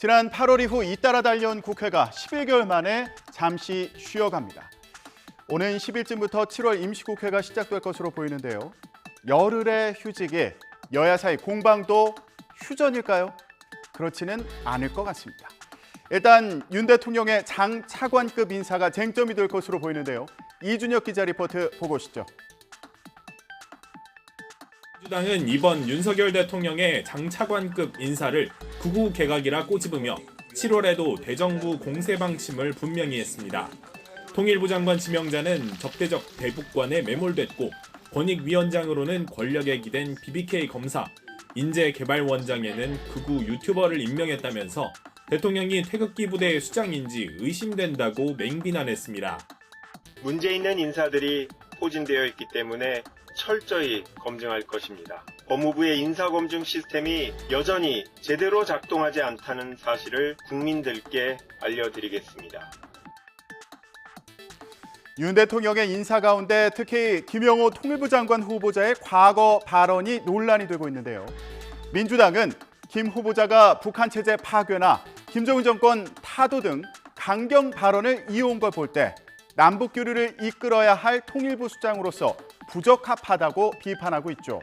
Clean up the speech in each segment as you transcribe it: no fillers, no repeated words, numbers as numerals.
지난 8월 이후 잇따라 달려온 국회가 11개월 만에 잠시 쉬어갑니다. 오는 10일쯤부터 7월 임시국회가 시작될 것으로 보이는데요. 열흘의 휴직이 여야 사이 공방도 휴전일까요? 그렇지는 않을 것 같습니다. 일단 윤 대통령의 장차관급 인사가 쟁점이 될 것으로 보이는데요. 이준혁 기자 리포트 보고 오시죠. 민주당은 이번 윤석열 대통령의 장차관급 인사를 극우 개각이라 꼬집으며 7월에도 대정부 공세 방침을 분명히 했습니다. 통일부 장관 지명자는 적대적 대북관에 매몰됐고 권익위원장으로는 권력에 기댄 BBK 검사, 인재개발원장에는 극우 유튜버를 임명했다면서 대통령이 태극기 부대의 수장인지 의심된다고 맹비난했습니다. 문제 있는 인사들이 포진되어 있기 때문에 철저히 검증할 것입니다. 법무부의 인사검증 시스템이 여전히 제대로 작동하지 않다는 사실을 국민들께 알려드리겠습니다. 윤 대통령의 인사 가운데 특히 김영호 통일부 장관 후보자의 과거 발언이 논란이 되고 있는데요. 민주당은 김 후보자가 북한 체제 파괴나 김정은 정권 타도 등 강경 발언을 이어온 걸 볼 때 남북 교류를 이끌어야 할 통일부 수장으로서 부적합하다고 비판하고 있죠.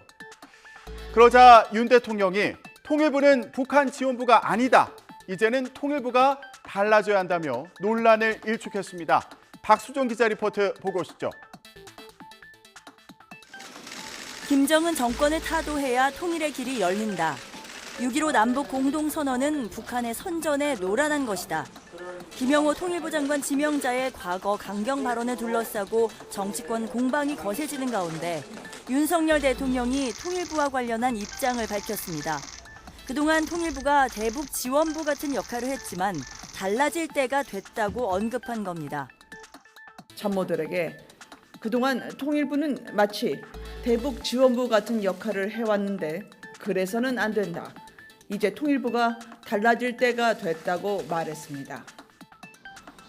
그러자 윤 대통령이 통일부는 북한 지원부가 아니다. 이제는 통일부가 달라져야 한다며 논란을 일축했습니다. 박수종 기자 리포트 보고 오시죠. 김정은 정권을 타도해야 통일의 길이 열린다. 6.15 남북 공동선언은 북한의 선전에 노란한 것이다. 김영호 통일부 장관 지명자의 과거 강경 발언을 둘러싸고 정치권 공방이 거세지는 가운데 윤석열 대통령이 통일부와 관련한 입장을 밝혔습니다. 그동안 통일부가 대북 지원부 같은 역할을 했지만 달라질 때가 됐다고 언급한 겁니다. 참모들에게 그동안 통일부는 마치 대북 지원부 같은 역할을 해왔는데 그래서는 안 된다. 이제 통일부가 달라질 때가 됐다고 말했습니다.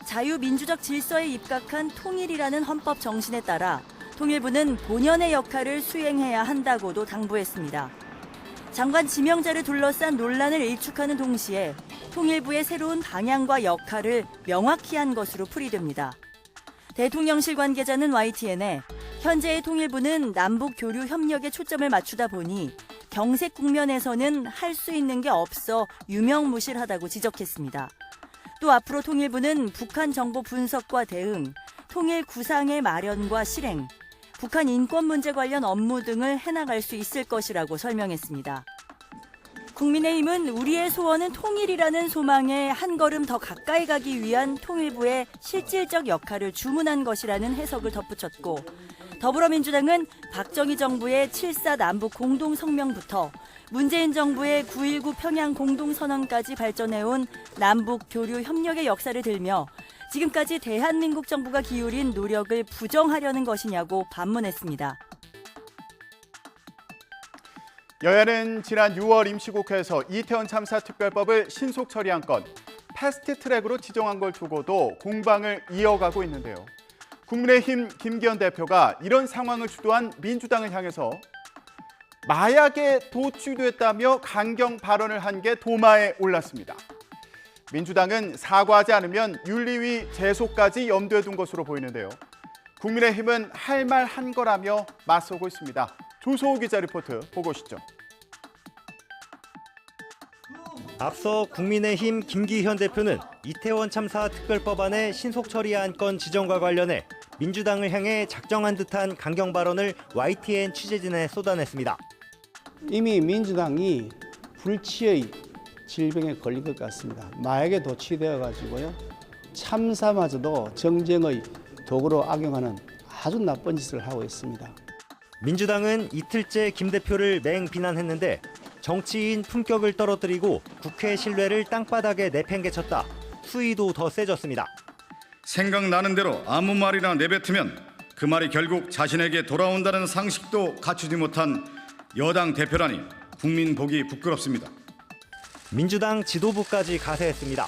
자유민주적 질서에 입각한 통일이라는 헌법 정신에 따라 통일부는 본연의 역할을 수행해야 한다고도 당부했습니다. 장관 지명자를 둘러싼 논란을 일축하는 동시에 통일부의 새로운 방향과 역할을 명확히 한 것으로 풀이됩니다. 대통령실 관계자는 YTN에 현재의 통일부는 남북 교류 협력에 초점을 맞추다 보니 경색 국면에서는 할 수 있는 게 없어 유명무실하다고 지적했습니다. 또 앞으로 통일부는 북한 정보 분석과 대응, 통일 구상의 마련과 실행, 북한 인권 문제 관련 업무 등을 해나갈 수 있을 것이라고 설명했습니다. 국민의힘은 우리의 소원은 통일이라는 소망에 한 걸음 더 가까이 가기 위한 통일부의 실질적 역할을 주문한 것이라는 해석을 덧붙였고 더불어민주당은 박정희 정부의 7.4 남북 공동성명부터 문재인 정부의 9.19 평양 공동선언까지 발전해온 남북 교류 협력의 역사를 들며 지금까지 대한민국 정부가 기울인 노력을 부정하려는 것이냐고 반문했습니다. 여야는 지난 6월 임시국회에서 이태원 참사 특별법을 신속 처리한 건 패스트트랙으로 지정한 걸 두고도 공방을 이어가고 있는데요. 국민의힘 김기현 대표가 이런 상황을 주도한 민주당을 향해서 마약에 도취됐다며 강경 발언을 한 게 도마에 올랐습니다. 민주당은 사과하지 않으면 윤리위 제소까지 염두에 둔 것으로 보이는데요. 국민의힘은 할 말 한 거라며 맞서고 있습니다. 조소호 기자 리포트 보고 오시죠. 앞서 국민의힘 김기현 대표는 이태원 참사 특별법안의 신속 처리 안건 지정과 관련해 민주당을 향해 작정한 듯한 강경 발언을 YTN 취재진에 쏟아냈습니다. 이미 민주당이 불치의 질병에 걸린 것 같습니다. 마약에 도취되어 가지고요. 참사마저도 정쟁의 도구로 악용하는 아주 나쁜 짓을 하고 있습니다. 민주당은 이틀째 김 대표를 맹비난했는데 정치인 품격을 떨어뜨리고 국회 신뢰를 땅바닥에 내팽개쳤다. 수위도 더 세졌습니다. 생각나는 대로 아무 말이나 내뱉으면 그 말이 결국 자신에게 돌아온다는 상식도 갖추지 못한 여당 대표라니 국민 보기 부끄럽습니다. 민주당 지도부까지 가세했습니다.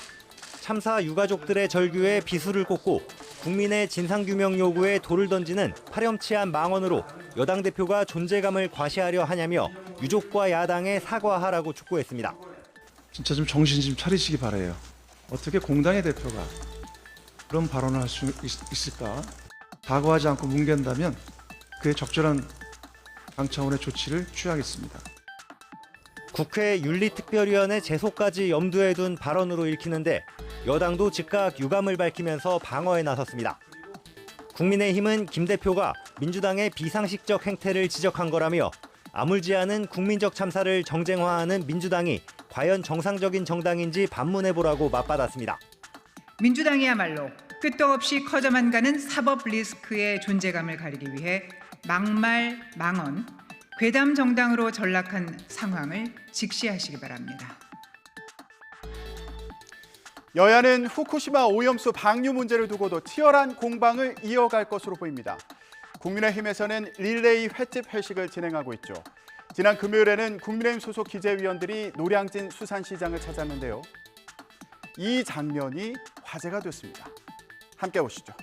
참사 유가족들의 절규에 비수를 꽂고 국민의 진상규명 요구에 돌을 던지는 파렴치한 망언으로 여당 대표가 존재감을 과시하려 하냐며 유족과 야당에 사과하라고 촉구했습니다. 진짜 좀 정신 좀 차리시기 바라요. 어떻게 공당의 대표가 그런 발언을 할 수 있을까? 다가하지 않고 뭉갠다면 그에 적절한 당 차원의 조치를 취하겠습니다. 국회 윤리특별위원회 제소까지 염두에 둔 발언으로 읽히는데 여당도 즉각 유감을 밝히면서 방어에 나섰습니다. 국민의힘은 김 대표가 민주당의 비상식적 행태를 지적한 거라며 아물지 않은 국민적 참사를 정쟁화하는 민주당이 과연 정상적인 정당인지 반문해보라고 맞받았습니다. 민주당이야말로 끝도 없이 커져만 가는 사법 리스크의 존재감을 가리기 위해 막말, 망언, 괴담 정당으로 전락한 상황을 직시하시기 바랍니다. 여야는 후쿠시마 오염수 방류 문제를 두고도 치열한 공방을 이어갈 것으로 보입니다. 국민의힘에서는 릴레이 횟집 회식을 진행하고 있죠. 지난 금요일에는 국민의힘 소속 기재위원들이 노량진 수산시장을 찾았는데요. 이 장면이 화제가 됐습니다. 함께 보시죠.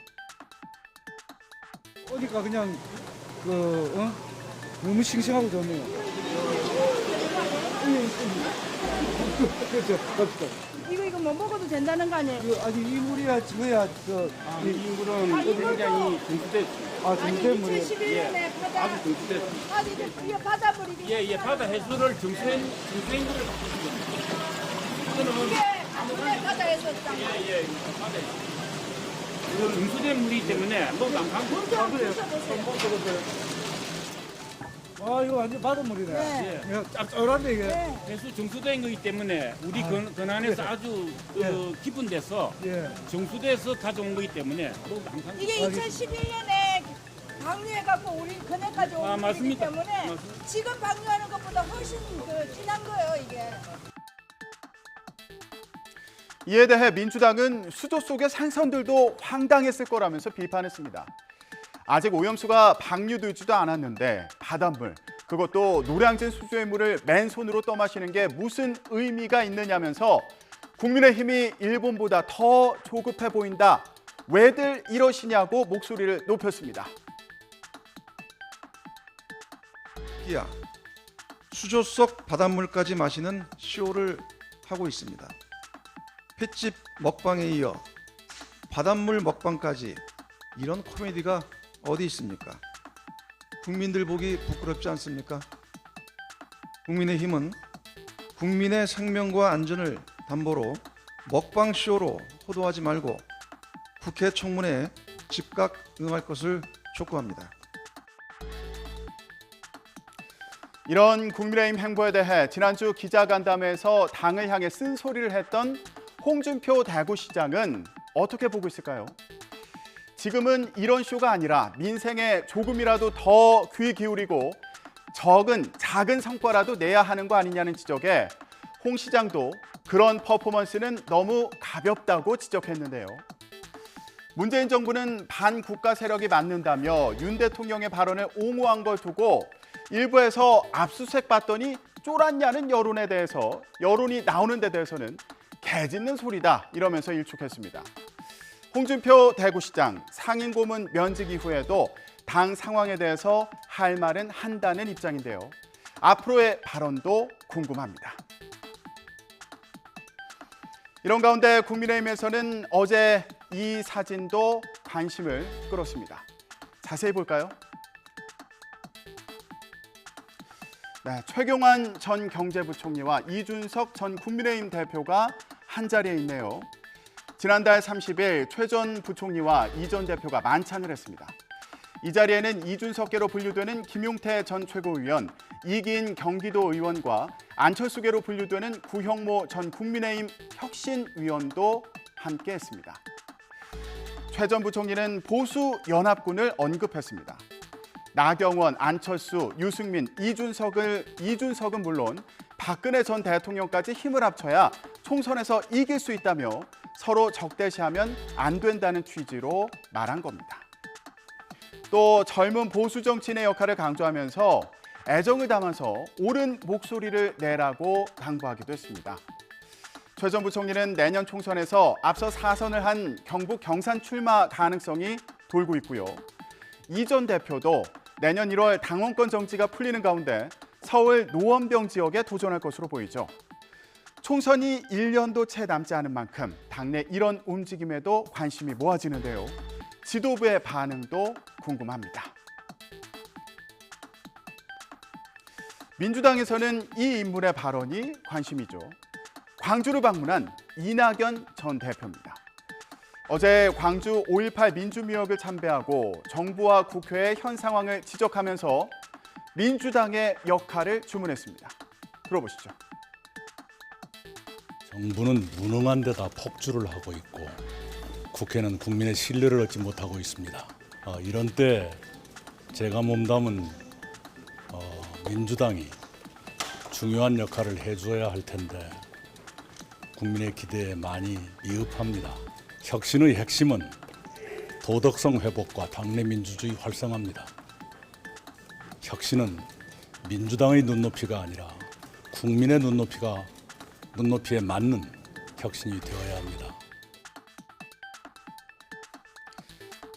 어디가 그냥 너무 싱싱하고 좋네요. 그렇죠. 갑시다. 이거 못 먹어도 된다는 거 아니에요? 아니 이 물이야 저거야 이 물은 굉장히 정수됐습니다. 정수된 물이에요. 2011년에 바다 아주 정수됐습니다. 이게 바닷물이 예, 바다 해수를 정수된 물을 갖고 있습니다. 이거는 물에 바다에서 딱. 예, 바다에. 이거 정수된 물이기 때문에 뭐 이거 완전 바닷물이네. 네. 짭짤한데 이게. 네. 해수 정수된 거기 때문에 우리 근안에서 아주 깊은 데서 정수돼서 가져온 거기 때문에 뭐 항상 이게 2011년에 방류해갖고 우리 그네까지 온 거기 맞습니다. 때문에 맞습니다. 지금 방류하는 것보다 훨씬 진한 거예요, 이게. 이에 대해 민주당은 수조 속의 생선들도 황당했을 거라면서 비판했습니다. 아직 오염수가 방류되지도 않았는데 바닷물, 그것도 노량진 수조의 물을 맨손으로 떠마시는 게 무슨 의미가 있느냐면서 국민의힘이 일본보다 더 조급해 보인다. 왜들 이러시냐고 목소리를 높였습니다. 야, 수조 속 바닷물까지 마시는 쇼를 하고 있습니다. 횟집 먹방에 이어 바닷물 먹방까지 이런 코미디가 어디 있습니까? 국민들 보기 부끄럽지 않습니까? 국민의힘은 국민의 생명과 안전을 담보로 먹방 쇼로 호도하지 말고 국회 청문회에 즉각 응할 것을 촉구합니다. 이런 국민의힘 행보에 대해 지난주 기자간담회에서 당을 향해 쓴소리를 했던 홍준표 대구시장은 어떻게 보고 있을까요? 지금은 이런 쇼가 아니라 민생에 조금이라도 더 귀 기울이고 작은 성과라도 내야 하는 거 아니냐는 지적에 홍 시장도 그런 퍼포먼스는 너무 가볍다고 지적했는데요. 문재인 정부는 반국가 세력이 맞는다며 윤 대통령의 발언을 옹호한 걸 두고 일부에서 압수수색 받더니 쫄았냐는 여론이 나오는 데 대해서는 개짖는 소리다 이러면서 일축했습니다. 홍준표 대구시장 상임고문 면직 이후에도 당 상황에 대해서 할 말은 한다는 입장인데요. 앞으로의 발언도 궁금합니다. 이런 가운데 국민의힘에서는 어제 이 사진도 관심을 끌었습니다. 자세히 볼까요? 네, 최경환 전 경제부총리와 이준석 전 국민의힘 대표가 한자리에 있네요. 지난달 30일 최 전 부총리와 이 전 대표가 만찬을 했습니다. 이 자리에는 이준석계로 분류되는 김용태 전 최고위원, 이기인 경기도 의원과 안철수계로 분류되는 구형모 전 국민의힘 혁신위원도 함께했습니다. 최 전 부총리는 보수 연합군을 언급했습니다. 나경원, 안철수, 유승민, 이준석은 물론 박근혜 전 대통령까지 힘을 합쳐야 총선에서 이길 수 있다며 서로 적대시하면 안 된다는 취지로 말한 겁니다. 또 젊은 보수 정치인의 역할을 강조하면서 애정을 담아서 옳은 목소리를 내라고 당부하기도 했습니다. 최 전 부총리는 내년 총선에서 앞서 사선을 한 경북 경산 출마 가능성이 돌고 있고요. 이 전 대표도 내년 1월 당원권 정지가 풀리는 가운데 서울 노원병 지역에 도전할 것으로 보이죠. 총선이 1년도 채 남지 않은 만큼 당내 이런 움직임에도 관심이 모아지는데요. 지도부의 반응도 궁금합니다. 민주당에서는 이 인물의 발언이 관심이죠. 광주를 방문한 이낙연 전 대표입니다. 어제 광주 5.18 민주미역을 참배하고 정부와 국회의 현 상황을 지적하면서 민주당의 역할을 주문했습니다. 들어보시죠. 정부는 무능한 데다 폭주를 하고 있고 국회는 국민의 신뢰를 얻지 못하고 있습니다. 이런 때 제가 몸담은 민주당이 중요한 역할을 해줘야 할 텐데 국민의 기대에 많이 미흡합니다. 혁신의 핵심은 도덕성 회복과 당내 민주주의 활성화입니다. 혁신은 민주당의 눈높이가 아니라 국민의 눈높이에 맞는 혁신이 되어야 합니다.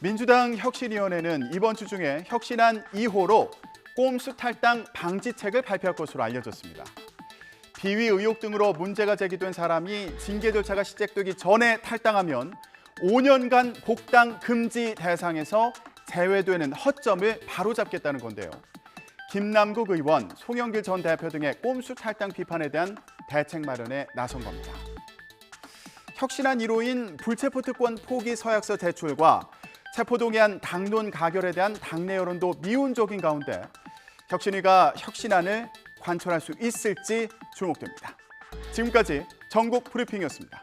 민주당 혁신위원회는 이번 주 중에 혁신안 2호로 꼼수 탈당 방지책을 발표할 것으로 알려졌습니다. 비위 의혹 등으로 문제가 제기된 사람이 징계 절차가 시작되기 전에 탈당하면 5년간 복당 금지 대상에서 제외되는 허점을 바로잡겠다는 건데요. 김남국 의원, 송영길 전 대표 등의 꼼수 탈당 비판에 대한 대책 마련에 나선 겁니다. 혁신안 1호인 불체포 특권 포기 서약서 제출과 체포동의안 당론 가결에 대한 당내 여론도 미온적인 가운데 혁신위가 혁신안을 관철할 수 있을지 주목됩니다. 지금까지 전국 브리핑이었습니다.